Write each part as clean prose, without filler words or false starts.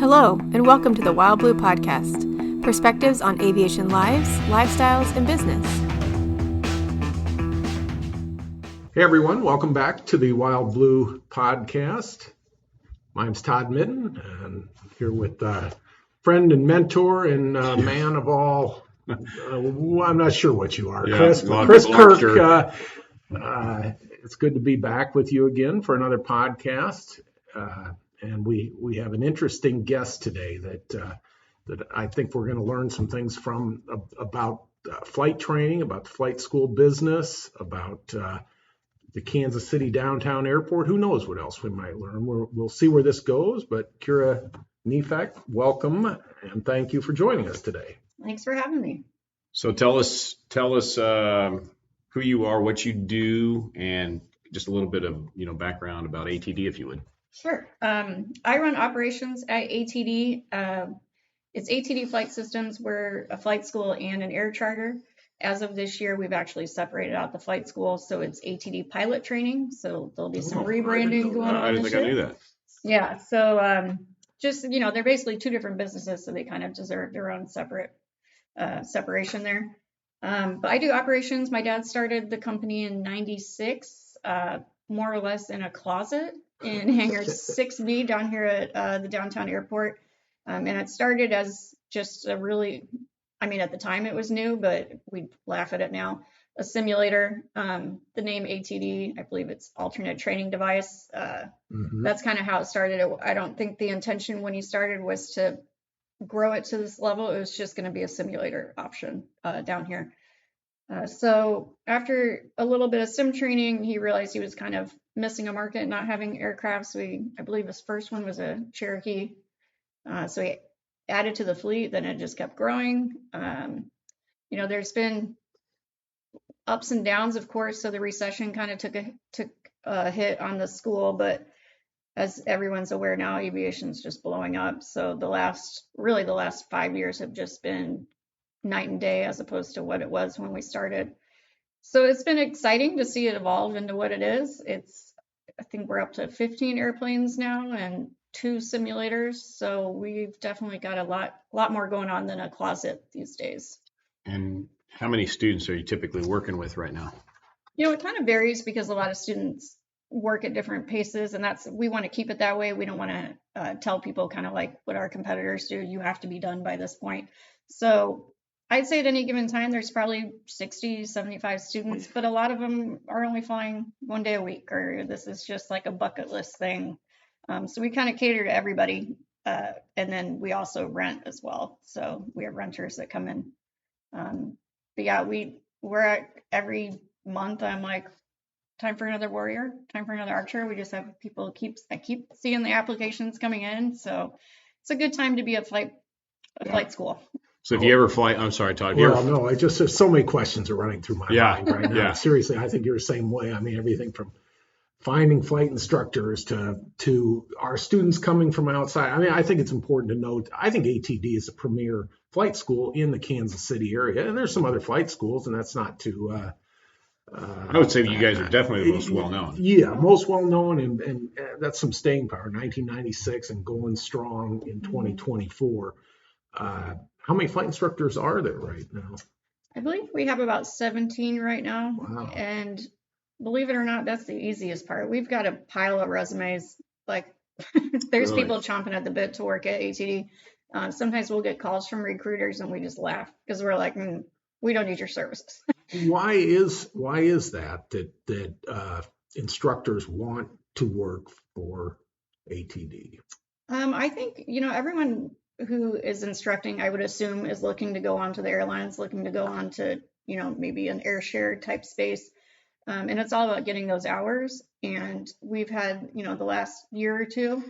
Hello, and welcome to the Wild Blue Podcast, perspectives on aviation lives, lifestyles, and business. Hey everyone, welcome back to the Wild Blue Podcast. My name's Todd Midden, and I'm here with friend and mentor and man of all, I'm not sure what you are, Chris Kirk. It's good to be back with you again for another podcast. And we have an interesting guest today that I think we're going to learn some things from about flight training, about the flight school business, about the Kansas City downtown airport. Who knows what else we might learn? We'll see where this goes. But Kiera Neifach, welcome, and thank you for joining us today. Thanks for having me. So tell us who you are, what you do, and just a little bit of background about ATD, if you would. Sure. I run operations at ATD. It's ATD Flight Systems. We're a flight school and an air charter. As of this year, we've actually separated out the flight school, so it's ATD pilot training. So there'll be some rebranding going on. I didn't think I knew that. Yeah. So they're basically two different businesses, so they kind of deserve their own separation there. But I do operations. My dad started the company in '96, more or less in a closet in hangar 6B down here at the downtown airport. And it started as just a really, at the time it was new, but we laugh at it now, a simulator. The name ATD, I believe it's alternate training device. That's kind of how it started. I don't think the intention when he started was to grow it to this level. It was just going to be a simulator option down here. So after a little bit of sim training, he realized he was kind of missing a market, not having aircraft. So I believe his first one was a Cherokee. So he added to the fleet, then it just kept growing. There's been ups and downs, of course. So the recession kind of took a hit on the school, but as everyone's aware now, aviation's just blowing up. So the last 5 years have just been night and day as opposed to what it was when we started. So it's been exciting to see it evolve into what it is. I think we're up to 15 airplanes now and 2 simulators. So we've definitely got a lot more going on than a closet these days. And how many students are you typically working with right now? It kind of varies because a lot of students work at different paces, and we want to keep it that way. We don't want to tell people kind of like what our competitors do. You have to be done by this point. So I'd say at any given time, there's probably 60, 75 students, but a lot of them are only flying one day a week, or this is just like a bucket list thing. So we kind of cater to everybody. And then we also rent as well. So we have renters that come in. But yeah, we're at every month. I'm like, time for another warrior, time for another archer. We just have people I keep seeing the applications coming in. So it's a good time to be a flight school. So if you ever fly, I'm sorry, Todd. There's so many questions are running through my mind right now. Yeah. Seriously, I think you're the same way. Everything from finding flight instructors to our students coming from outside. I think it's important to note, I think ATD is a premier flight school in the Kansas City area. And there's some other flight schools, and that's not too... I would say you guys are definitely the most well-known. Yeah, most well-known, and that's some staying power. 1996 and going strong in 2024. How many flight instructors are there right now? I believe we have about 17 right now. Wow. And believe it or not, that's the easiest part. We've got a pile of resumes. Like there's Really? People chomping at the bit to work at ATD. Sometimes we'll get calls from recruiters and we just laugh because we're like, we don't need your services. Why is that instructors want to work for ATD? I think, everyone who is instructing, I would assume, is looking to go on to the airlines, looking to go on to, maybe an air share type space. And it's all about getting those hours. And we've had, the last year or two,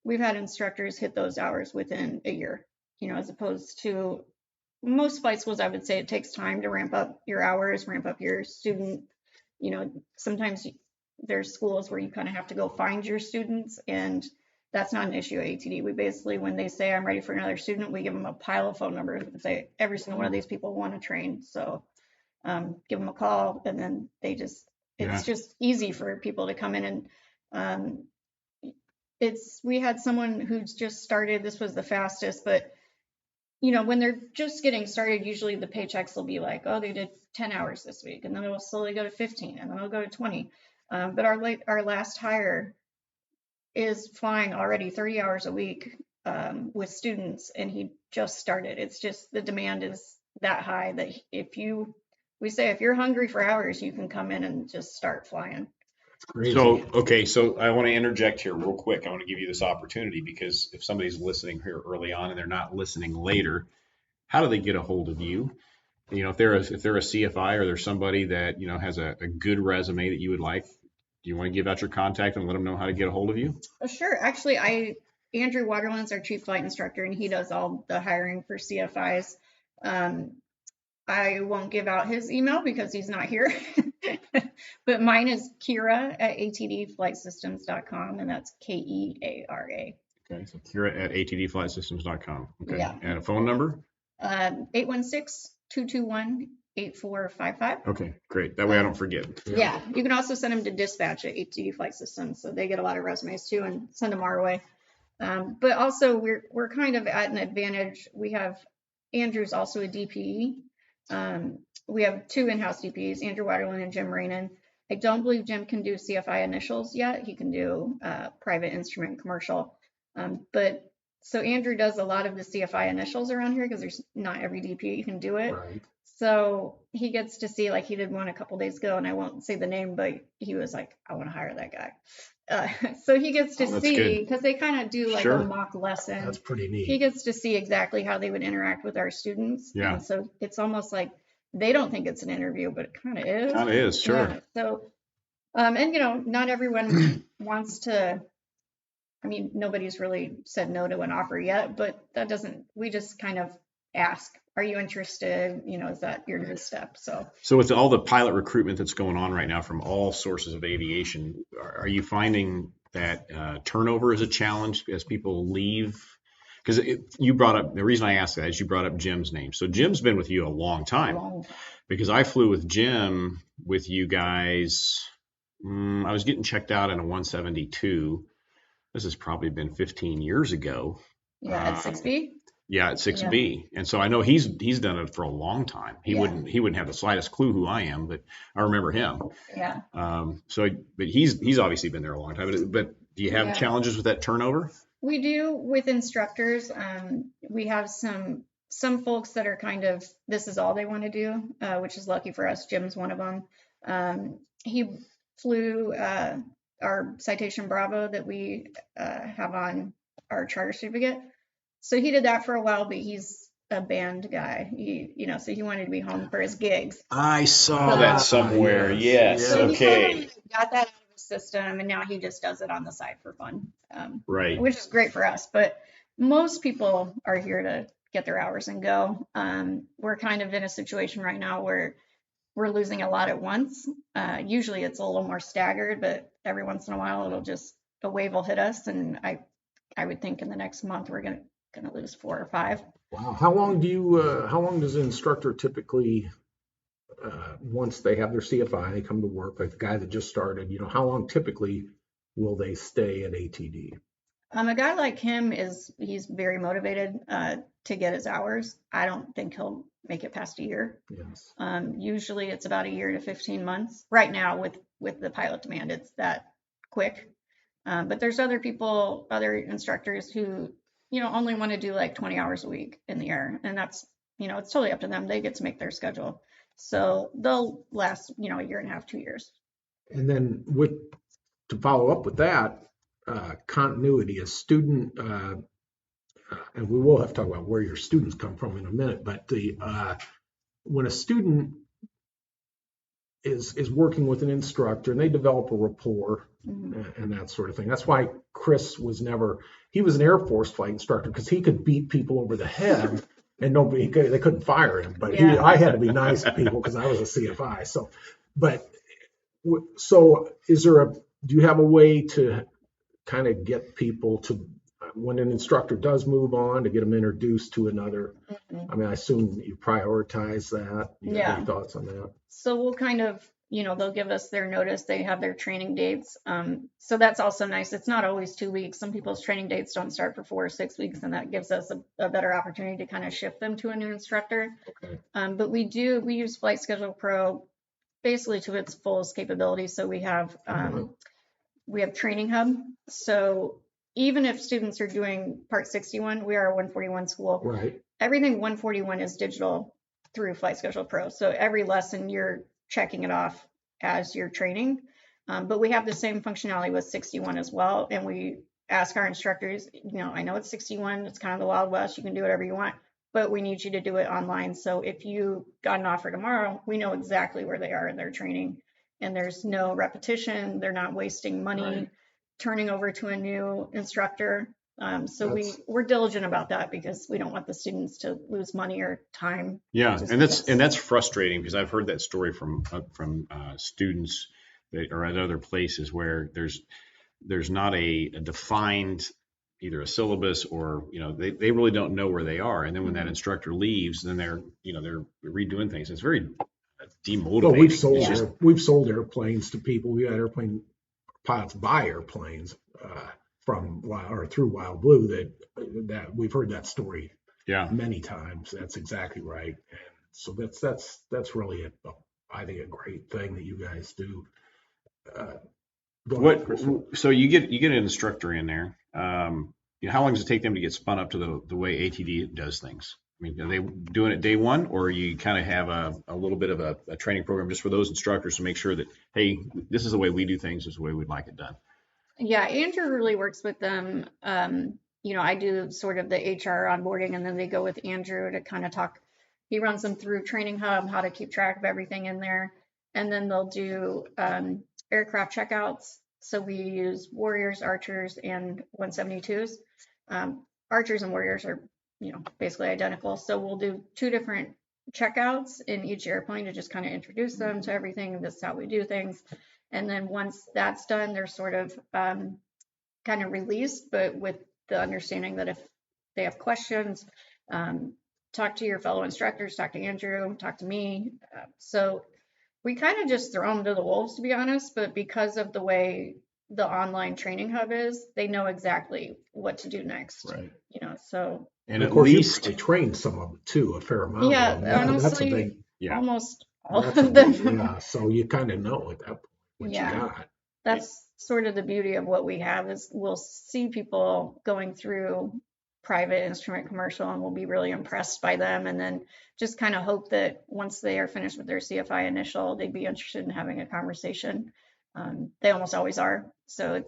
we've had instructors hit those hours within a year, as opposed to most flight schools. I would say it takes time to ramp up your hours, ramp up your student. Sometimes there's schools where you kind of have to go find your students, and that's not an issue at ATD. We basically, when they say I'm ready for another student, we give them a pile of phone numbers and say every single one of these people want to train. So give them a call, and then it's just easy for people to come in. And we had someone who's just started, this was the fastest, but when they're just getting started, usually the paychecks will be like, oh, they did 10 hours this week, and then it will slowly go to 15, and then it'll go to 20. But our last hire is flying already 30 hours a week with students, and he just started. It's just the demand is that high that if you're hungry for hours, you can come in and just start flying. Crazy. So I want to interject here real quick. I want to give you this opportunity because if somebody's listening here early on and they're not listening later, how do they get a hold of you? If they're a CFI or there's somebody that has a good resume that you would like, do you want to give out your contact and let them know how to get a hold of you? Sure. Actually, Andrew Waterland's our chief flight instructor, and he does all the hiring for CFIs. I won't give out his email because he's not here, but mine is Kiera at atdflightsystems.com, and that's Keara. Okay, so Kiera at atdflightsystems.com. Okay, Yeah. And a phone number? 816-221-8455. Okay, great. That way I don't forget. Yeah, you can also send them to dispatch at ATD Flight Systems, so they get a lot of resumes too, and send them our way. But also we're kind of at an advantage. We have Andrew's also a DPE. We have 2 in-house DPs, Andrew Waterland and Jim Rainin. I don't believe Jim can do CFI initials yet. He can do private instrument commercial. But so Andrew does a lot of the CFI initials around here because there's not every DP can do it. Right. So he gets to see, like he did one a couple days ago, and I won't say the name, but he was like, I want to hire that guy. So he gets to see, because they kind of do like a mock lesson. That's pretty neat. He gets to see exactly how they would interact with our students. Yeah. And so it's almost like they don't think it's an interview, but it kind of is. Kind of is, sure. Yeah. So, and not everyone wants to. I mean, nobody's really said no to an offer yet, but we just kind of ask, are you interested? Is that your next step? So with all the pilot recruitment that's going on right now from all sources of aviation, are you finding that turnover is a challenge as people leave? Because the reason I asked that is you brought up Jim's name. So Jim's been with you a long time. Because I flew with Jim with you guys. I was getting checked out in a 172. This has probably been 15 years ago. Yeah, at 6B? Yeah, at 6B. Yeah. And so I know he's done it for a long time. He wouldn't have the slightest clue who I am, but I remember him. Yeah. But he's obviously been there a long time. But do you have challenges with that turnover? We do with instructors. We have some folks that are kind of, this is all they want to do, which is lucky for us. Jim's one of them. He flew our Citation Bravo that we have on our charter certificate. So he did that for a while, but he's a band guy. So he wanted to be home for his gigs. I saw that somewhere. Yes. So Okay. he got that out of his system, and now he just does it on the side for fun. Right. Which is great for us. But most people are here to get their hours and go. We're kind of in a situation right now where we're losing a lot at once. Usually it's a little more staggered, but every once in a while a wave will hit us, and I would think in the next month we're gonna lose 4 or 5. Wow. How long does an instructor typically, once they have their CFI, they come to work, like the guy that just started, how long typically will they stay at ATD? A guy like him he's very motivated to get his hours. I don't think he'll make it past a year. Yes. Usually it's about a year to 15 months. Right now with the pilot demand, it's that quick. But there's other instructors who, only want to do like 20 hours a week in the air. And that's, it's totally up to them. They get to make their schedule. So they'll last, a year and a half, 2 years. And then to follow up with that, continuity, a student, and we will have to talk about where your students come from in a minute, but when a student is working with an instructor and they develop a rapport and that sort of thing. That's why Chris he was an Air Force flight instructor because he could beat people over the head and they couldn't fire him. But I had to be nice to people because I was a CFI. So do you have a way to kind of get people to, when an instructor does move on, to get them introduced to another? I mean, I assume you prioritize that. You have any thoughts on that? So we'll kind of, they'll give us their notice. They have their training dates. So that's also nice. It's not always 2 weeks. Some people's training dates don't start for 4 or 6 weeks, and that gives us a better opportunity to kind of shift them to a new instructor. Okay. But we use Flight Schedule Pro basically to its fullest capability. So we have Training Hub. So even if students are doing Part 61, we are a 141 school. Right. Everything 141 is digital through Flight Schedule Pro. So every lesson you're checking it off as you're training. But we have the same functionality with 61 as well. And we ask our instructors, I know it's 61, it's kind of the Wild West, you can do whatever you want, but we need you to do it online. So if you got an offer tomorrow, we know exactly where they are in their training, and there's no repetition. They're not wasting money turning over to a new instructor. So we're diligent about that because we don't want the students to lose money or time. Yeah, and that's frustrating because I've heard that story from students that are at other places where there's not a defined either a syllabus or they really don't know where they are, and then when that instructor leaves, then they're redoing things. It's very demotivating. Well, we've sold airplanes to people. We had airplane pilots buy airplanes through Wild Blue that we've heard that story many times. That's exactly right. And so that's really I think a great thing that you guys do. So you get an instructor in there. How long does it take them to get spun up to the way ATD does things? I mean, are they doing it day one, or you kind of have a little bit of a training program just for those instructors to make sure that, hey, this is the way we do things, this is the way we'd like it done? Yeah, Andrew really works with them. I do sort of the HR onboarding, and then they go with Andrew to kind of talk. He runs them through Training Hub, how to keep track of everything in there. And then they'll do aircraft checkouts. So we use Warriors, Archers, and 172s. Archers and Warriors are, basically identical. So we'll do 2 different checkouts in each airplane to just kind of introduce them to everything. This is how we do things. And then once that's done, they're sort of kind of released, but with the understanding that if they have questions, talk to your fellow instructors, talk to Andrew, talk to me. So we kind of just throw them to the wolves, to be honest, but because of the way the online training hub is, they know exactly what to do next. Right. So. And of course, you train some of them too, a fair amount. Yeah, honestly, that's a big, almost all of them. Yeah, so you kind of know at that point what you got. That's sort of the beauty of what we have is we'll see people going through private instrument commercial and we'll be really impressed by them, and then just kind of hope that once they are finished with their CFI initial, they'd be interested in having a conversation. They almost always are, so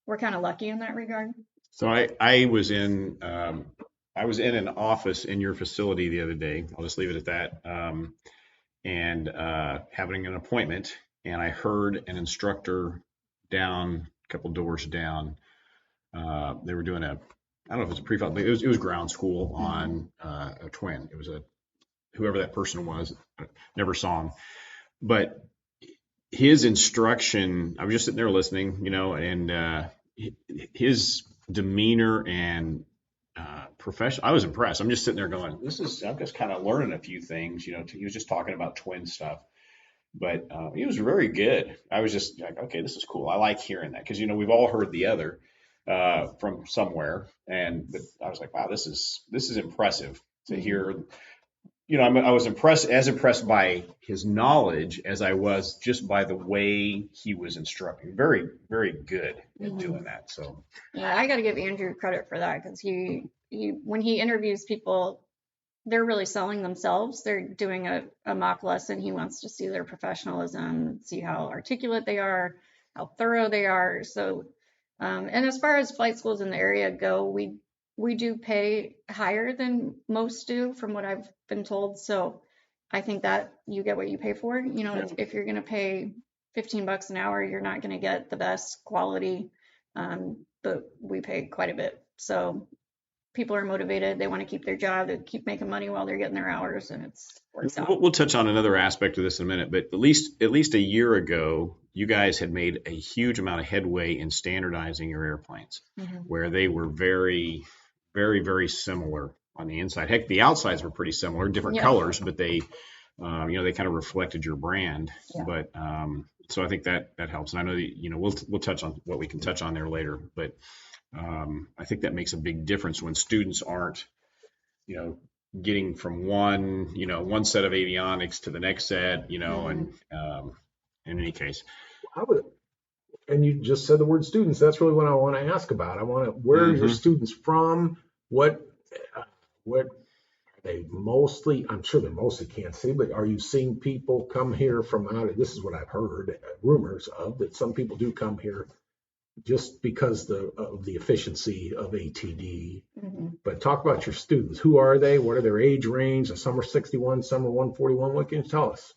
we're kind of lucky in that regard. So I was in an office in your facility the other day. I'll just leave it at that. And having an appointment, and I heard an instructor down a couple doors down. They were doing I don't know if it was a pre-flight, but it was ground school on a twin. It was whoever that person was. I never saw him, but his instruction, I was just sitting there listening, and his demeanor and professional, I was impressed. I'm just sitting there going, I'm just kind of learning a few things. He was just talking about twin stuff, but he was very good. I was just like, okay, this is cool. I like hearing that because we've all heard the other from somewhere, but I was like, wow, this is impressive to hear. I was impressed by his knowledge as I was just by the way he was instructing. Very, very good at doing that. So yeah, I got to give Andrew credit for that because he when he interviews people, they're really selling themselves. They're doing a mock lesson. He wants to see their professionalism, see how articulate they are, how thorough they are. So, and as far as flight schools in the area go, we do pay higher than most do from what I've been told. So I think that you get what you pay for. If you're going to pay $15 an hour, you're not going to get the best quality. But we pay quite a bit. So people are motivated. They want to keep their job, to keep making money while they're getting their hours, and works out. We'll touch on another aspect of this in a minute, but at least a year ago, you guys had made a huge amount of headway in standardizing your airplanes, where they were very, very, very similar on the inside. Heck, the outsides were pretty similar, different colors, but they they kind of reflected your brand. Yeah. But so I think that helps. And I know that, we'll touch on what we can touch on there later. But I think that makes a big difference when students aren't, getting from one set of avionics to the next set, and in any case. And you just said the word students. That's really what I want to ask about. Where are your students from? What are they mostly? I'm sure they're mostly Kansas City, but are you seeing people come here from out of, this is what I've heard, rumors of, that some people do come here just because of the efficiency of ATD. But talk about your students. Who are they? What are their age range? Some are 61, some are 141. What can you tell us?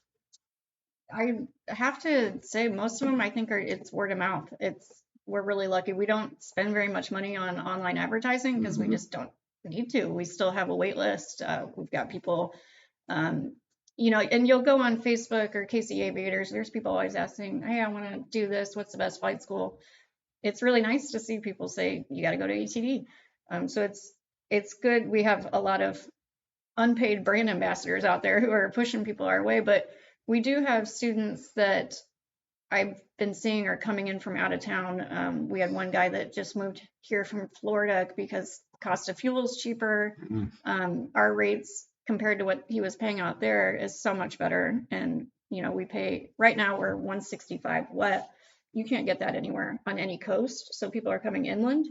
I have to say most of them I think it's word of mouth. We're really lucky. We don't spend very much money on online advertising because we just don't need to. We still have a wait list. We've got people, and you'll go on Facebook or KC Aviators. There's people always asking, hey, I want to do this. What's the best flight school? It's really nice to see people say, you got to go to ATD. So it's good. We have a lot of unpaid brand ambassadors out there who are pushing people our way, but we do have students that I've been seeing are coming in from out of town. We had one guy that just moved here from Florida because cost of fuel is cheaper. Our rates compared to what he was paying out there is so much better. And, we pay, right now we're 165 wet. You can't get that anywhere on any coast. So people are coming inland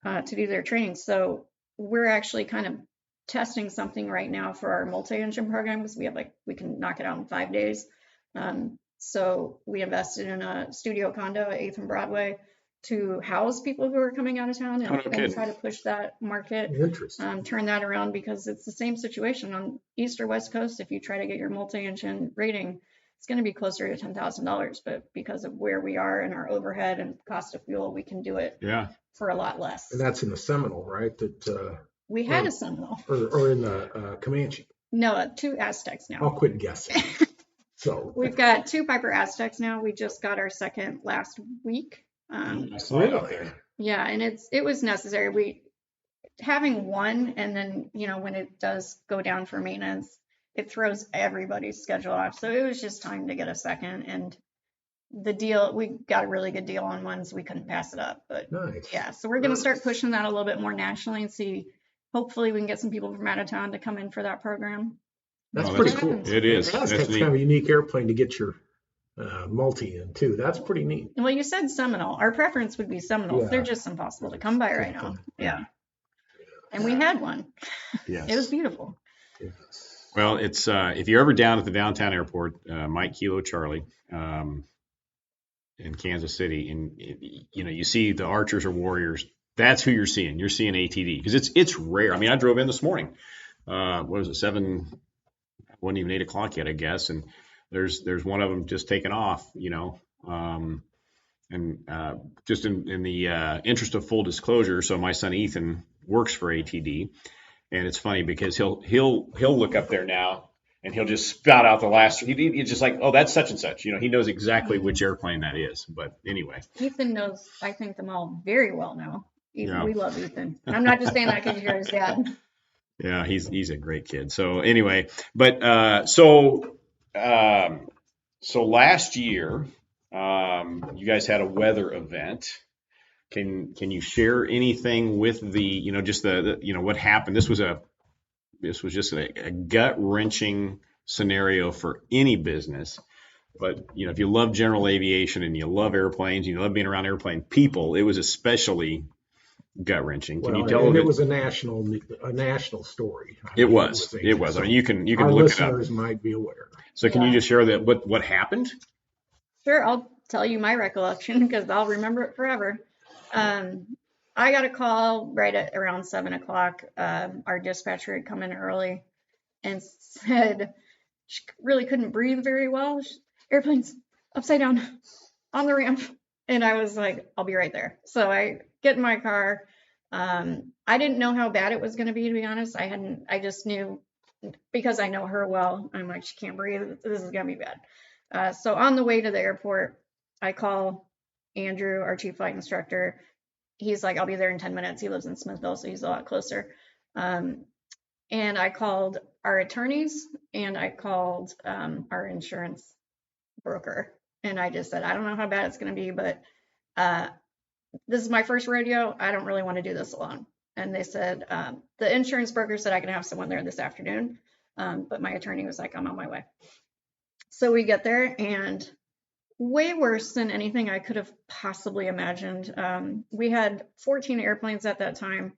to do their training. So we're actually kind of testing something right now for our multi-engine programs. We can knock it out in 5 days. So we invested in a studio condo at 8th and Broadway to house people who are coming out of town and try to push that market, turn that around, because it's the same situation on East or West Coast. If you try to get your multi-engine rating, it's going to be closer to $10,000, but because of where we are and our overhead and cost of fuel, we can do it for a lot less. And that's in the Seminole, right? We had a Seminole. Or in the Comanche. No, 2 Aztecs now. I'll quit guessing. So we've got 2 Piper Aztecs now. We just got our second last week. Really? Yeah, and it was necessary. Having one, and then when it does go down for maintenance, it throws everybody's schedule off. So it was just time to get a second. And the deal, we got a really good deal on one, so we couldn't pass it up. But nice. Yeah, so we're going to start pushing that a little bit more nationally and see. Hopefully, we can get some people from out of town to come in for that program. That's pretty cool. It is. That's kind of a unique airplane to get your multi in too. That's pretty neat. Well, you said Seminole. Our preference would be Seminole. Yeah. They're just impossible to come by right now. Yeah. And we had one. Yes. It was beautiful. Yes. Well, it's if you're ever down at the downtown airport, Mike Kilo Charlie, in Kansas City, and you see the Archers or Warriors. That's who you're seeing. You're seeing ATD because it's rare. I mean, I drove in this morning. What was it? 7? Wasn't even 8 o'clock yet, I guess. And there's one of them just taking off. Just in the interest of full disclosure, so my son Ethan works for ATD, and it's funny because he'll look up there now and he'll just spout out the last. He's just like, oh, that's such and such. He knows exactly which airplane that is. But anyway, Ethan knows, I think, them all very well now. We love Ethan. And I'm not just saying that because you're his dad. Yeah, he's a great kid. So anyway, but so last year, you guys had a weather event. Can you share anything with the just the what happened? This was just a gut wrenching scenario for any business. But if you love general aviation and you love airplanes, and you love being around airplane people, it was especially gut wrenching. Can you tell? It was a national story. It was. I mean, you can look it up. Our listeners might be aware. So can you just share that what happened? Sure, I'll tell you my recollection because I'll remember it forever. I got a call right at around 7 o'clock. Our dispatcher had come in early and said she really couldn't breathe very well. Airplane's upside down on the ramp. And I was like, I'll be right there. So I get in my car. I didn't know how bad it was going to be honest. I just knew because I know her well. I'm like, she can't breathe. This is going to be bad. So on the way to the airport, I call Andrew, our chief flight instructor. He's like, I'll be there in 10 minutes. He lives in Smithville, so he's a lot closer. And I called our attorneys and I called our insurance broker. And I just said, I don't know how bad it's going to be, but this is my first rodeo. I don't really want to do this alone. And they said, the insurance broker said I can have someone there this afternoon. But my attorney was like, I'm on my way. So we get there, and way worse than anything I could have possibly imagined. We had 14 airplanes at that time,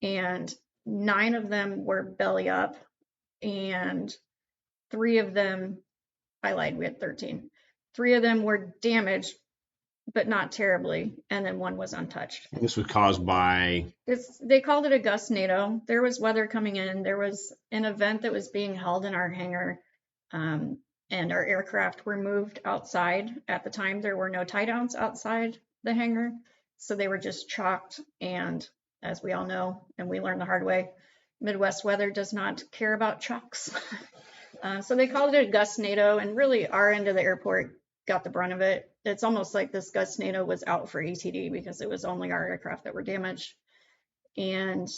and 9 of them were belly up, and 3 of them, I lied, we had 13. 3 of them were damaged, but not terribly, and then 1 was untouched. This was caused by? They called it a gust NATO. There was weather coming in. There was an event that was being held in our hangar, and our aircraft were moved outside. At the time, there were no tie downs outside the hangar, so they were just chalked. And as we all know, and we learned the hard way, Midwest weather does not care about chalks. So they called it a gust NATO, and really our end of the airport got the brunt of it. It's almost like this gust NATO was out for ATD because it was only our aircraft that were damaged. And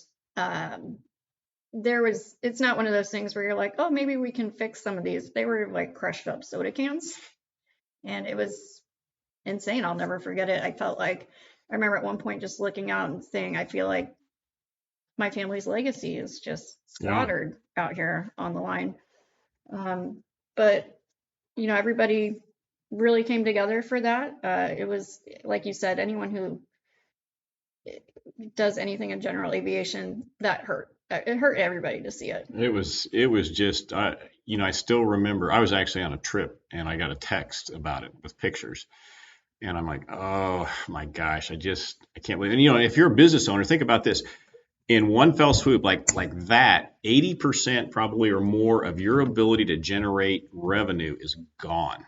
it's not one of those things where you're like, oh, maybe we can fix some of these. They were like crushed up soda cans, and it was insane. I'll never forget it. I remember at one point just looking out and saying, I feel like my family's legacy is just slaughtered out here on the line. But everybody really came together for that. It was, like you said, anyone who does anything in general aviation, that hurt. It hurt everybody to see it. It was just, I still remember, I was actually on a trip and I got a text about it with pictures. And I'm like, oh my gosh, I can't believe it. And, if you're a business owner, think about this. In one fell swoop, like that, 80% probably or more of your ability to generate revenue is gone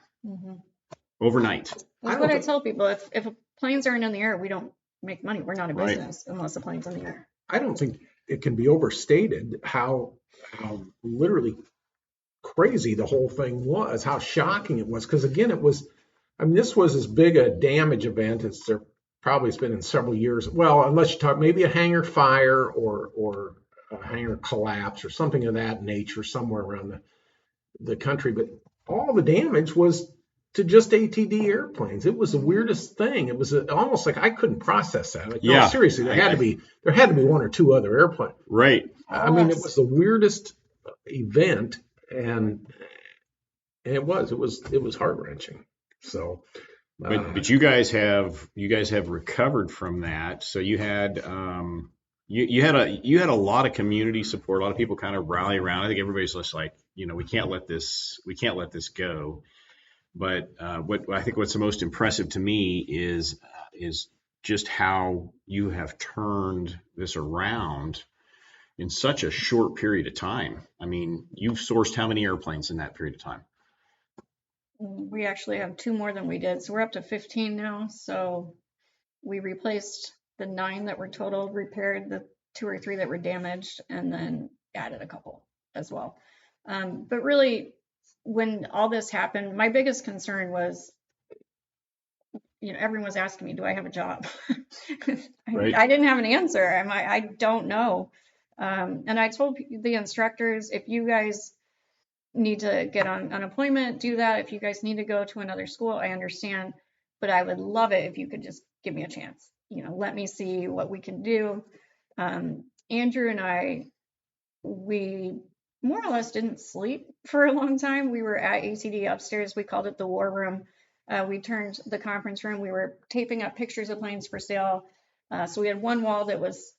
overnight. That's what I tell people. If planes aren't in the air, we don't make money. We're not a business unless the plane's in the air. I don't think it can be overstated how literally crazy the whole thing was, how shocking it was. Because again, this was as big a damage event as there probably has been in several years. Well, unless you talk maybe a hangar fire or a hangar collapse or something of that nature somewhere around the country. But all the damage was to just ATD airplanes. It was the weirdest thing. It was almost like I couldn't process that. Like, no, seriously, there had to be 1 or 2 other airplanes. Right. I mean, it was the weirdest event, and it was heart-wrenching. So, but you guys have recovered from that. So you had you had a lot of community support. A lot of people kind of rally around. I think everybody's just like, we can't let this go. But what's the most impressive to me is just how you have turned this around in such a short period of time. I mean, you've sourced how many airplanes in that period of time? We actually have 2 more than we did. So we're up to 15 now. So we replaced the 9 that were totaled, repaired the 2 or 3 that were damaged, and then added a couple as well. But really, when all this happened, my biggest concern was, everyone was asking me, do I have a job? Right. I didn't have an answer. I don't know. And I told the instructors, if you guys need to get on unemployment, do that. If you guys need to go to another school, I understand, but I would love it if you could just give me a chance. Let me see what we can do. Andrew and I, we more or less didn't sleep for a long time. We were at ATD upstairs. We called it the war room. We turned the conference room. We were taping up pictures of planes for sale. So we had one wall that was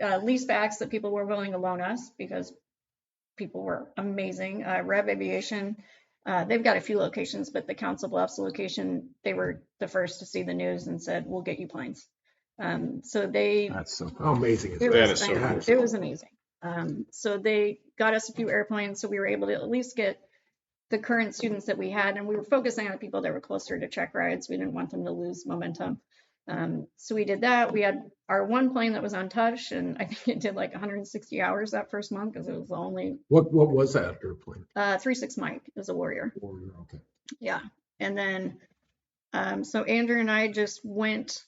leasebacks that people were willing to loan us because people were amazing. Rev Aviation, they've got a few locations, but the Council Bluffs location, they were the first to see the news and said, we'll get you planes. So that's so amazing. It was amazing. So they got us a few airplanes, so we were able to at least get the current students that we had, and we were focusing on the people that were closer to check rides. We didn't want them to lose momentum. So we did that. We had our one plane that was untouched, and I think it did like 160 hours that first month because it was the only. What was that airplane? 3.6 Mike. It was a Warrior. Warrior, okay. Yeah, and then so Andrew and I just went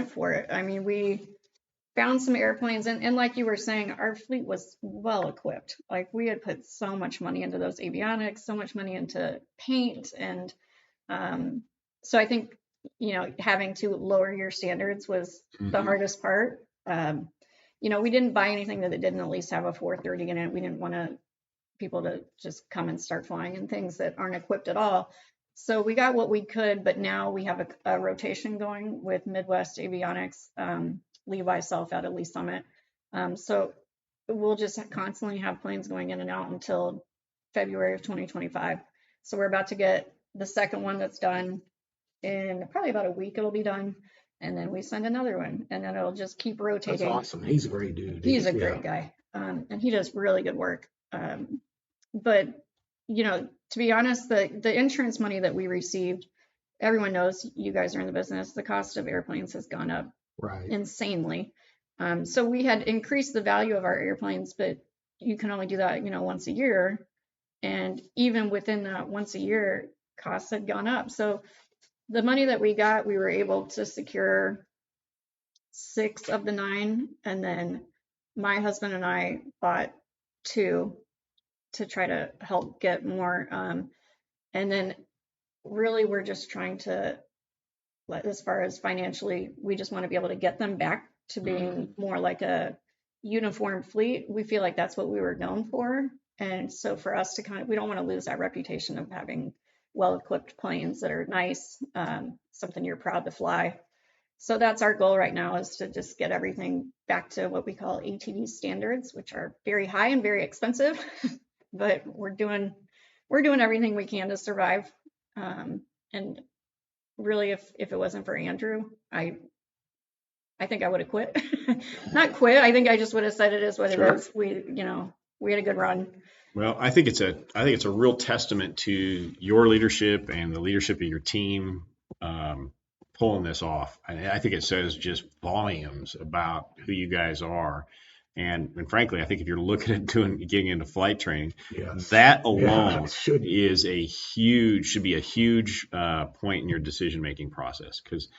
for it. I mean, we found some airplanes, and like you were saying, our fleet was well equipped. Like we had put so much money into those avionics, so much money into paint, and so I think, having to lower your standards was the hardest part. We didn't buy anything that it didn't at least have a 430 in it. We didn't want people to just come and start flying in things that aren't equipped at all. So we got what we could, but now we have a rotation going with Midwest Avionics, Levi Self out of Lee Summit. So we'll just constantly have planes going in and out until February of 2025. So we're about to get the second one that's done in probably about a week. It'll be done. And then we send another one, and then it'll just keep rotating. That's awesome. He's a great dude. He's a great guy. And he does really good work. But, to be honest, the insurance money that we received, everyone knows, you guys are in the business, the cost of airplanes has gone up insanely. So we had increased the value of our airplanes, but you can only do that, once a year. And even within that once a year, costs had gone up. So the money that we got, we were able to secure 6 of the 9. And then my husband and I bought 2 to try to help get more. And then really we're just trying to, as far as financially, we just want to be able to get them back to being more like a uniform fleet. We feel like that's what we were known for. And so for us to we don't want to lose that reputation of having well-equipped planes that are nice, something you're proud to fly. So that's our goal right now, is to just get everything back to what we call ATD standards, which are very high and very expensive, but we're doing everything we can to survive. And really, if it wasn't for Andrew, I think I would have quit. Not quit. I think I just would have said it is what it is. We had a good run. Well, I think it's a real testament to your leadership and the leadership of your team pulling this off. I think it says just volumes about who you guys are. And frankly, I think if you're looking at getting into flight training, that alone should be a huge point in your decision-making process. Because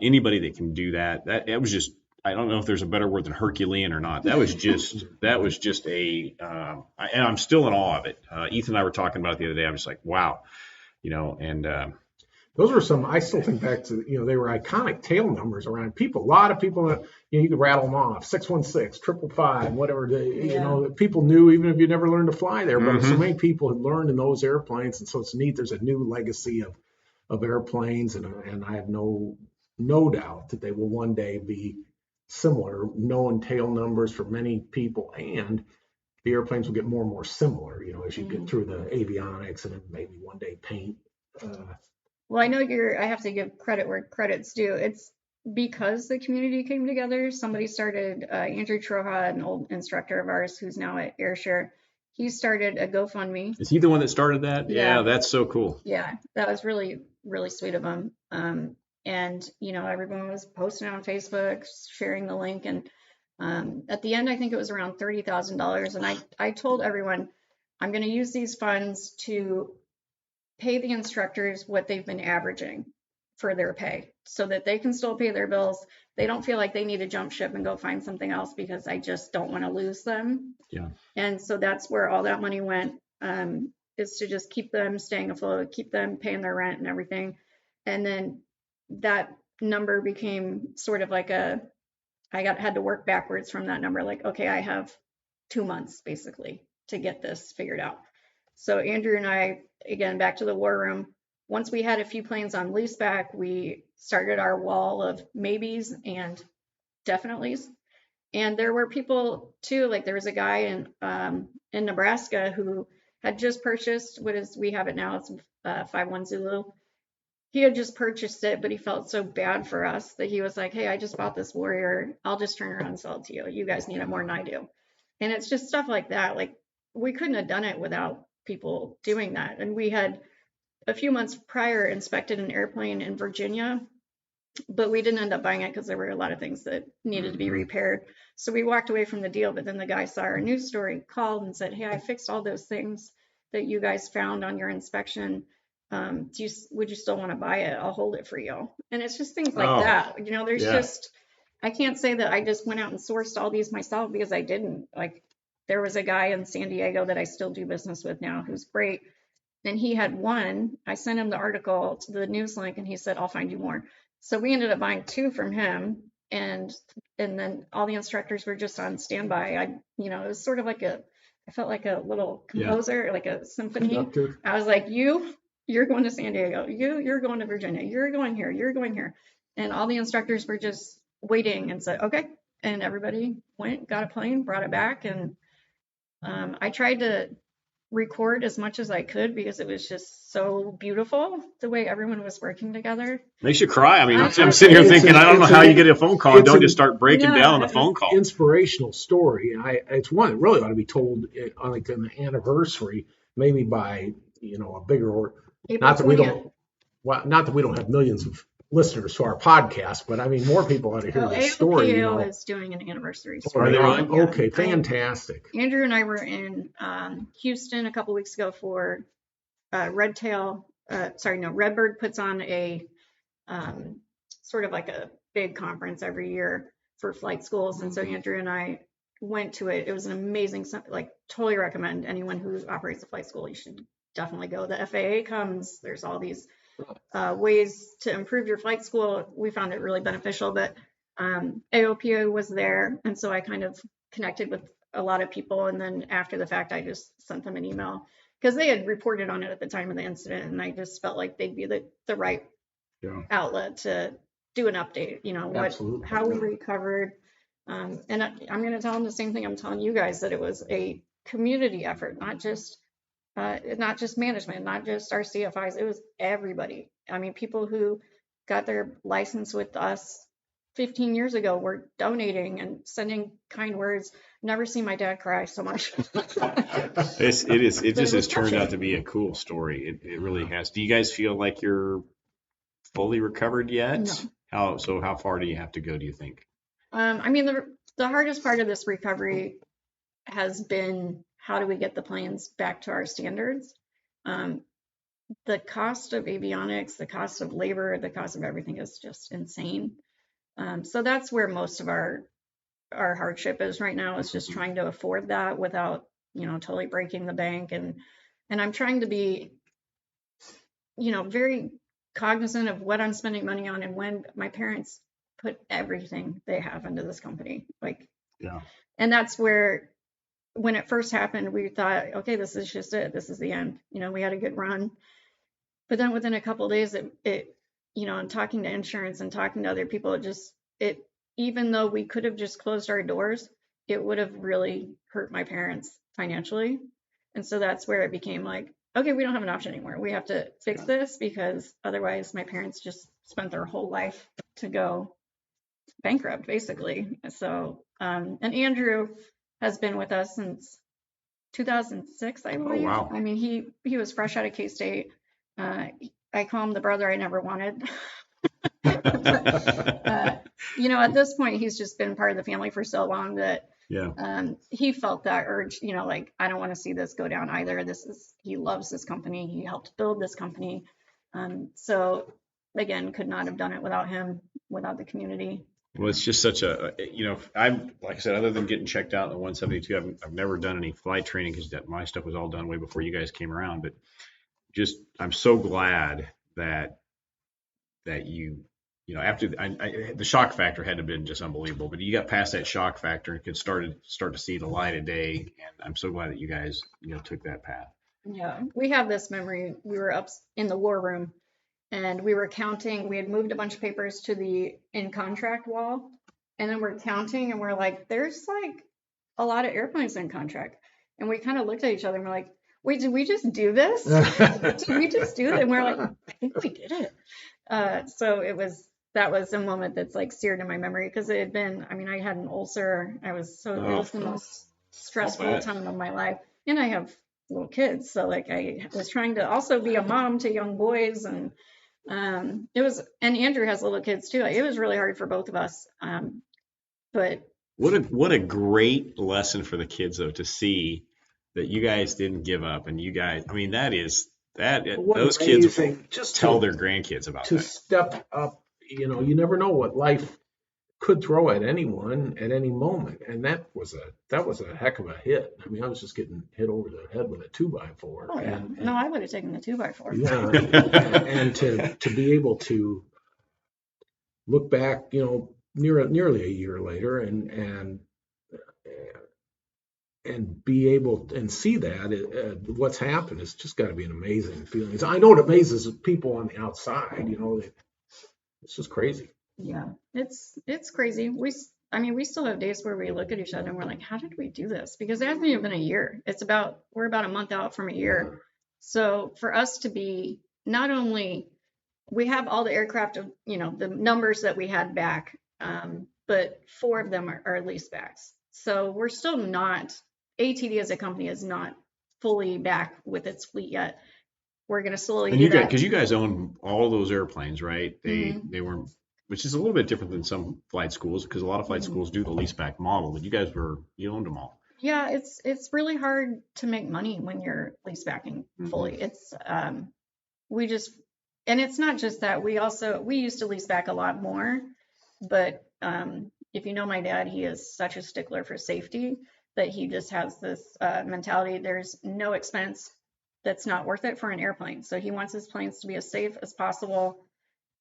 anybody that can do that was just, I don't know if there's a better word than Herculean or not. That was just and I'm still in awe of it. Ethan and I were talking about it the other day. I'm just like, wow, those were some, I still think back to, they were iconic tail numbers around people. A lot of people, you could rattle them off, 616, 555, whatever, people knew, even if you never learned to fly there, but so many people had learned in those airplanes. And so it's neat. There's a new legacy of airplanes. And I have no doubt that they will one day be similar, known tail numbers for many people, and the airplanes will get more and more similar, as you get through the avionics and then maybe one day paint. Well, I know I have to give credit where credit's due. It's because the community came together. Somebody started, Andrew Troja, an old instructor of ours who's now at AirShare. He started a GoFundMe. Is he the one that started that? Yeah, that's so cool. Yeah, that was really, really sweet of him. And, everyone was posting on Facebook, sharing the link. And at the end, I think it was around $30,000. And I told everyone, I'm going to use these funds to pay the instructors what they've been averaging for their pay so that they can still pay their bills. They don't feel like they need to jump ship and go find something else, because I just don't want to lose them. Yeah. And so that's where all that money went, is to just keep them staying afloat, keep them paying their rent and everything. And then that number became sort of like had to work backwards from that number. Like, okay, I have 2 months basically to get this figured out. So Andrew and I, again, back to the war room, once we had a few planes on lease back, we started our wall of maybes and definitelys. And there were people too, like there was a guy in Nebraska who had just purchased we have it now, it's 51 Zulu. He had just purchased it, but he felt so bad for us that he was like, hey, I just bought this Warrior. I'll just turn around and sell it to you. You guys need it more than I do. And it's just stuff like that. Like, we couldn't have done it without people doing that. And we had a few months prior inspected an airplane in Virginia, but we didn't end up buying it because there were a lot of things that needed to be repaired. So we walked away from the deal, but then the guy saw our news story, called and said, hey, I fixed all those things that you guys found on your inspection. Would you still want to buy it? I'll hold it for you. And it's just things like that. There's just, I can't say that I just went out and sourced all these myself, because I didn't. Like, there was a guy in San Diego that I still do business with now who's great. And he had one. I sent him the article to the news link, and he said, I'll find you more. So we ended up buying 2 from him. And then all the instructors were just on standby. It was sort of I felt like a little composer, like a symphony. Conductor. I was like, you're going to San Diego. You're going to Virginia. You're going here. You're going here. And all the instructors were just waiting and said, okay. And everybody went, got a plane, brought it back. And I tried to record as much as I could, because it was just so beautiful the way everyone was working together. Makes you cry. I mean, I'm sitting here thinking, I don't know how you get a phone call and don't just start breaking down on the phone call. Inspirational story. It's one that really ought to be told on like an anniversary, maybe by a bigger. Not that we don't have millions of listeners to our podcast, but I mean, more people ought to hear this story. AOPAO is doing an anniversry story. Are they really? Okay, fantastic. Andrew and I were in Houston a couple weeks ago for Redbird puts on a sort of like a big conference every year for flight schools. And so Andrew and I went to it. It was an amazing, like, totally recommend anyone who operates a flight school. You should definitely go. The FAA comes, there's all these ways to improve your flight school. We found it really beneficial, but AOPAO was there. And so I kind of connected with a lot of people. And then after the fact, I just sent them an email, because they had reported on it at the time of the incident. And I just felt like they'd be the right outlet to do an update, how we recovered. And I'm going to tell them the same thing I'm telling you guys, that it was a community effort, not just management, not just our CFIs. It was everybody. I mean, people who got their license with us 15 years ago were donating and sending kind words. Never seen my dad cry so much. It just has turned out to be a cool story. It really has. Do you guys feel like you're fully recovered yet? No. How far do you have to go, do you think? I mean, the hardest part of this recovery has been, how do we get the planes back to our standards? The cost of avionics, the cost of labor, the cost of everything is just insane. So that's where most of our hardship is right now, is just trying to afford that without, totally breaking the bank. And I'm trying to be, very cognizant of what I'm spending money on. And when my parents put everything they have into this company, and that's where, when it first happened, we thought, okay, this is just it. This is the end. We had a good run. But then within a couple of days, and talking to insurance and talking to other people, even though we could have just closed our doors, it would have really hurt my parents financially. And so that's where it became like, okay, we don't have an option anymore. We have to fix this, because otherwise my parents just spent their whole life to go bankrupt, basically. So, and Andrew has been with us since 2006, I believe. Oh, wow. I mean, he was fresh out of K-State. I call him the brother I never wanted. At this point, he's just been part of the family for so long that he felt that urge, like, I don't want to see this go down either. He loves this company. He helped build this company. So again, could not have done it without him, without the community. Well, it's just such I'm, like I said, other than getting checked out in the 172, I've never done any flight training, because my stuff was all done way before you guys came around. But I'm so glad that you, after the shock factor had to have been just unbelievable, but you got past that shock factor and could start to see the light of day. And I'm so glad that you guys, took that path. Yeah, we have this memory. We were up in the war room, and we were counting. We had moved a bunch of papers to the in contract wall, and then we're counting, and we're like, there's like a lot of airplanes in contract. And we kind of looked at each other and we're like, wait, did we just do this? Did we just do it? And we're like, I think we did it. So that was a moment that's like seared in my memory, because it had been, I had an ulcer. It was the most stressful time of my life. And I have little kids. So like, I was trying to also be a mom to young boys, and and Andrew has little kids too. It was really hard for both of us. But what a great lesson for the kids, though, to see that you guys didn't give up, and you guys, those kids will just tell their grandkids about to that. Step up. You never know what life could throw at anyone at any moment, and that was a heck of a hit. I mean, I was just getting hit over the head with a 2x4. Oh yeah. No, I would have taken the 2x4. Yeah, and to be able to look back, nearly a year later, and be able and see that what's happened, it's just got to be an amazing feeling. I know it amazes people on the outside. It's just crazy. Yeah, it's crazy. We still have days where we look at each other and we're like, how did we do this? Because it hasn't even been a year. We're about a month out from a year. Yeah. So for us to be, not only we have all the aircraft of, the numbers that we had back, but 4 of them are lease backs. So we're still not, ATD as a company is not fully back with its fleet yet. We're going to slowly do that. Because you guys own all those airplanes, right? They weren't, which is a little bit different than some flight schools, because a lot of flight schools do the leaseback model, but you owned them all. Yeah, it's really hard to make money when you're leasebacking fully. It's and it's not just that. We used to lease back a lot more, but if you know my dad, he is such a stickler for safety that he just has this mentality. There's no expense that's not worth it for an airplane. So he wants his planes to be as safe as possible,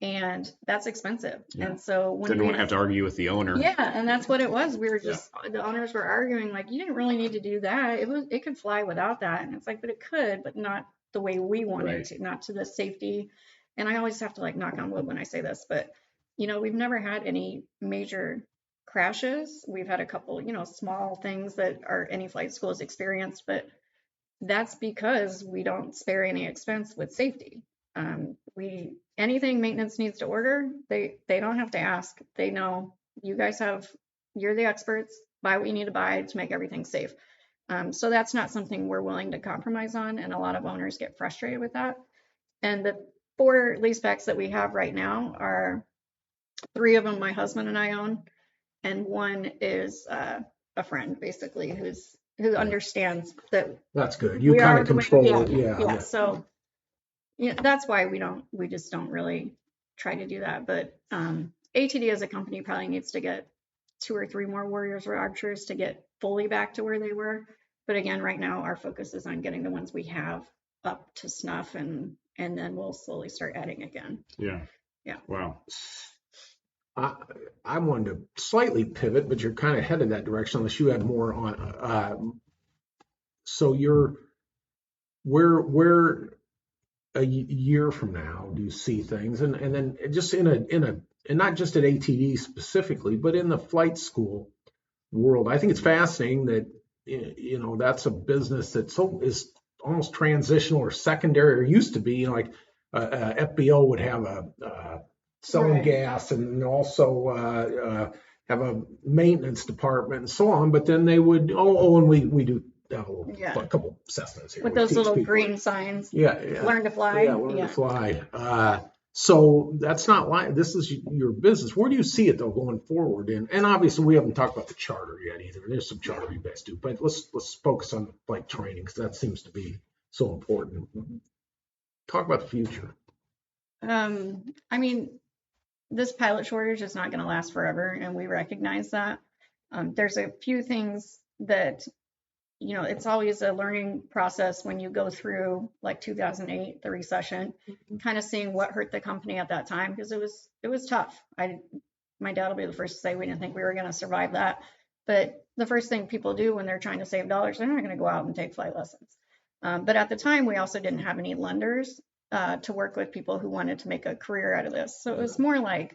and that's expensive. Yeah. And so didn't want to have to argue with the owner. Yeah, and that's what it was. We were just the owners were arguing like, you didn't really need to do that. It could fly without that, and it's like, but it could, but not the way we wanted it to, not to the safety. And I always have to like knock on wood when I say this, but we've never had any major crashes. We've had a couple, small things that any flight school has experienced, but that's because we don't spare any expense with safety. Anything maintenance needs to order, they don't have to ask. They know you're the experts, buy what you need to buy to make everything safe. So that's not something we're willing to compromise on, and a lot of owners get frustrated with that. And the 4 leasebacks that we have right now are 3 of them my husband and I own, and 1 is a friend basically who understands that. That's good. You kind of control it. Yeah. So that's why we just don't really try to do that. But ATD as a company probably needs to get 2 or 3 more Warriors or Archers to get fully back to where they were. But again, right now our focus is on getting the ones we have up to snuff, and then we'll slowly start adding again. Yeah. Wow. I wanted to slightly pivot, but you're kind of headed that direction unless you had more on. So where a year from now do you see things, and then just and not just at ATD specifically, but in the flight school world? I think it's fascinating that that's a business that is almost transitional or secondary, or used to be. Like FBO would have a selling gas, and also have a maintenance department and so on. But then they would and we do a couple Cessnas here with those little green signs. Learn to fly. Learn to fly. So that's not like, this is your business. Where do you see it though going forward? And obviously we haven't talked about the charter yet either. There's some charter you guys do, but let's focus on flight training, because that seems to be so important. Talk about the future. This pilot shortage is not going to last forever, and we recognize that. There's a few things that, it's always a learning process when you go through like 2008, the recession, kind of seeing what hurt the company at that time, because it was tough. My dad will be the first to say we didn't think we were going to survive that. But the first thing people do when they're trying to save dollars, they're not going to go out and take flight lessons. But at the time, we also didn't have any lenders to work with people who wanted to make a career out of this. So it was more like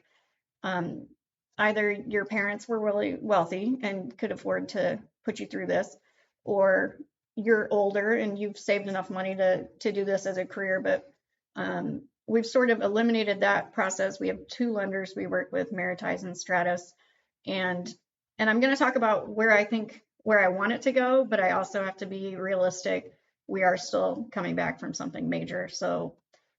either your parents were really wealthy and could afford to put you through this, or you're older and you've saved enough money to do this as a career. But we've sort of eliminated that process. We have 2 lenders we work with, Meritize and Stratus. And I'm going to talk about where I want it to go, but I also have to be realistic. We are still coming back from something major. So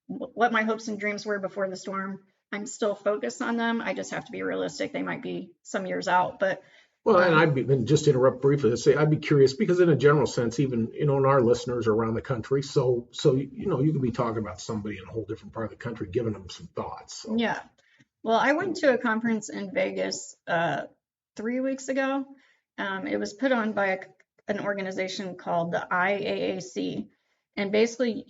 what my hopes and dreams were before the storm, I'm still focused on them. I just have to be realistic. They might be some years out, but. Well, and just interrupt briefly to say, I'd be curious, because in a general sense, even, and our listeners are around the country. So, you could be talking about somebody in a whole different part of the country, giving them some thoughts. So. Yeah. Well, I went to a conference in Vegas 3 weeks ago. It was put on by an organization called the IAAC. And basically,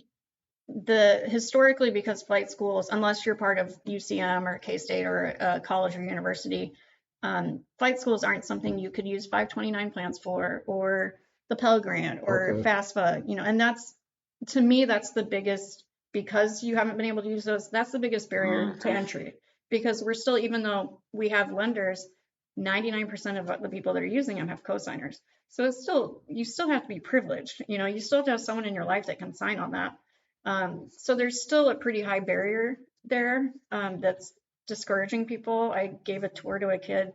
historically, because flight schools, unless you're part of UCM or K-State or a college or university, flight schools aren't something you could use 529 plans for, or the Pell Grant or FAFSA, and to me, that's the biggest, because you haven't been able to use those, that's the biggest barrier to entry. Because we're still, even though we have lenders, 99% of the people that are using them have cosigners. So you still have to be privileged. You still have to have someone in your life that can sign on that. So there's still a pretty high barrier there that's discouraging people. I gave a tour to a kid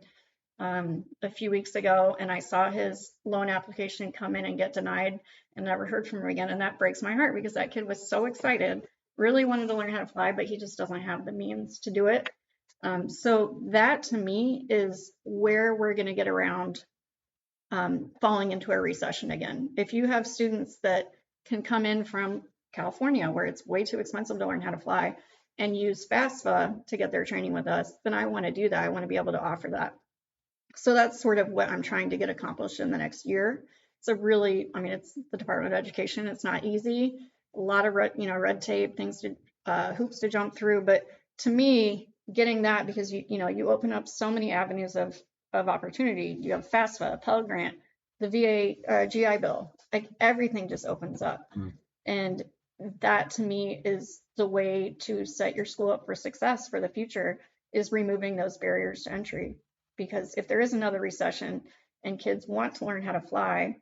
a few weeks ago, and I saw his loan application come in and get denied and never heard from him again. And that breaks my heart, because that kid was so excited, really wanted to learn how to fly, but he just doesn't have the means to do it. So that, to me, is where we're going to get around falling into a recession again. If you have students that can come in from California, where it's way too expensive to learn how to fly, and use FAFSA to get their training with us, then I want to do that. I want to be able to offer that. So that's sort of what I'm trying to get accomplished in the next year. It's it's the Department of Education. It's not easy. A lot of red tape, hoops to jump through. But to me, getting that, because you open up so many avenues of opportunity. You have FAFSA, Pell Grant, the VA GI Bill, like everything just opens up. And that, to me, is the way to set your school up for success for the future, is removing those barriers to entry. Because if there is another recession and kids want to learn how to fly,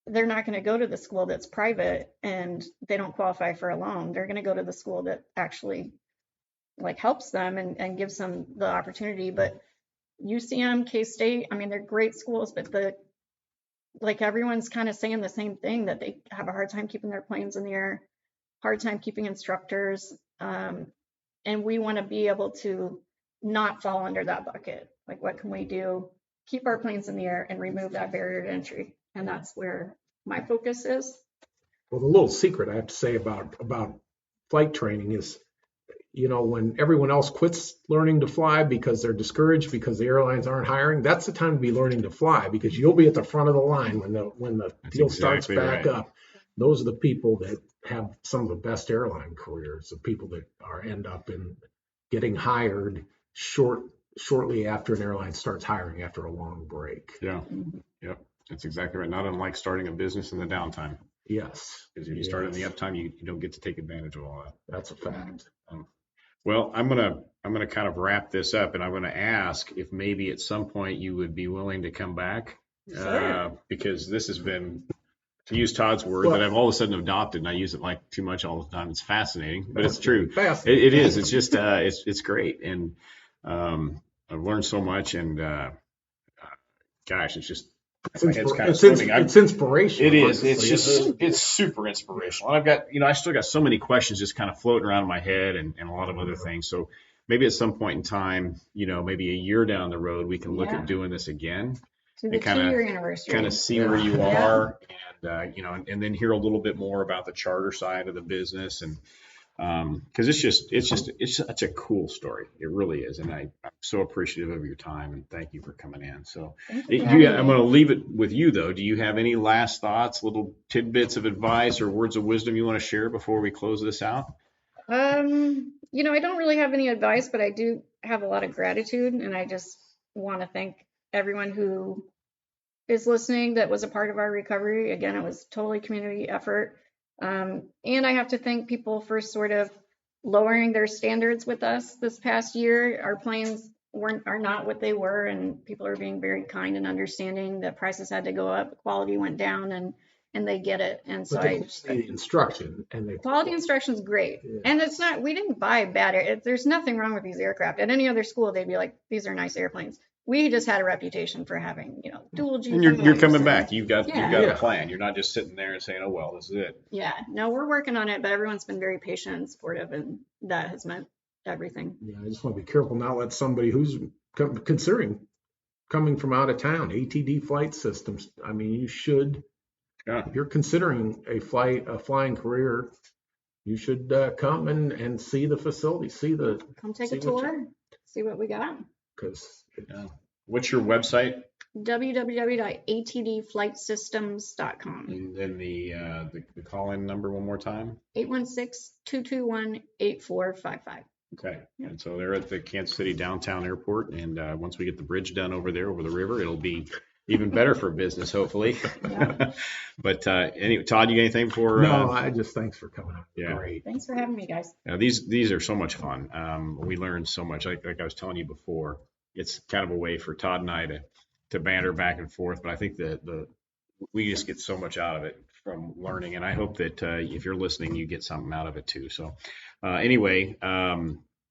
they're not going to go to the school that's private and they don't qualify for a loan. They're going to go to the school that actually helps them and gives them the opportunity. But UCM, K-State, they're great schools, but everyone's kind of saying the same thing, that they have a hard time keeping their planes in the air, hard time keeping instructors. And we want to be able to not fall under that bucket. What can we do? Keep our planes in the air and remove that barrier to entry. And that's where my focus is. Well, the little secret I have to say about flight training is, when everyone else quits learning to fly because they're discouraged because the airlines aren't hiring, that's the time to be learning to fly, because you'll be at the front of the line when the field starts back up. Those are the people that have some of the best airline careers, the people that end up in getting hired shortly after an airline starts hiring after a long break. Yeah. Yep. That's exactly right. Not unlike starting a business in the downtime. Yes. Because if you start in the uptime, you don't get to take advantage of all that. That's a fact. Well, I'm gonna kind of wrap this up, and I'm gonna ask if maybe at some point you would be willing to come back, because this has been, to use Todd's word, that I've all of a sudden adopted, and I use it too much all the time. It's fascinating, but it's true. It is. It's just it's great, and I've learned so much, and gosh, it's just. It's inspirational. It is. It's super inspirational. And I've got, I still got so many questions just kind of floating around in my head, and a lot of other things. So maybe at some point in time, maybe a year down the road, we can look at doing this again. To the 2-year anniversary. Kind of see where you are, and and then hear a little bit more about the charter side of the business, and because it's such a cool story. It really is, and I'm so appreciative of your time, and thank you for coming in. So I'm going to leave it with you, though. Do you have any last thoughts, little tidbits of advice or words of wisdom you want to share before we close this out? I don't really have any advice, but I do have a lot of gratitude, and I just want to thank everyone who is listening that was a part of our recovery. Again, it was totally community effort. And I have to thank people for sort of lowering their standards with us this past year. Our planes are not what they were, and people are being very kind and understanding that prices had to go up, quality went down, and they get it. And so the instruction and the quality instruction is great. Yeah. And we didn't buy bad there's nothing wrong with these aircraft. At any other school, they'd be like, these are nice airplanes. We just had a reputation for having, dual G. And you're coming back. You've got a plan. You're not just sitting there and saying, oh, well, this is it. Yeah. No, we're working on it, but everyone's been very patient and supportive, and that has meant everything. Yeah, I just want to be careful not let somebody who's considering coming from out of town, ATD Flight Systems. You should. Yeah. If you're considering a flying career, you should come and see the facility, Come take a see what tour, see what we got. because What's your website? www.atdflightsystems.com. And then the call-in number one more time. 816-221-8455. Okay. And so they're at the Kansas City downtown airport. And once we get the bridge done over there over the river, it'll be even better for business, hopefully. Yeah. But anyway, Todd, you got anything for? no, I just thanks for coming on. Yeah. Great. Thanks for having me, guys. These are so much fun. We learned so much. Like I was telling you before, it's kind of a way for Todd and I to banter back and forth. But I think that we just get so much out of it from learning. And I hope that if you're listening, you get something out of it too. So anyway,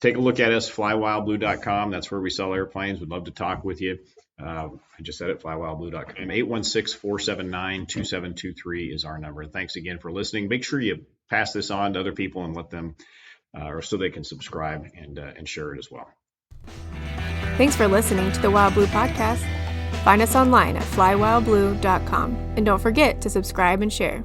take a look at us, flywildblue.com. That's where we sell airplanes. We'd love to talk with you. I just said it, flywildblue.com. 816-479-2723 is our number. And thanks again for listening. Make sure you pass this on to other people and let them, or so they can subscribe and share it as well. Thanks for listening to the Wild Blue Podcast. Find us online at flywildblue.com. And don't forget to subscribe and share.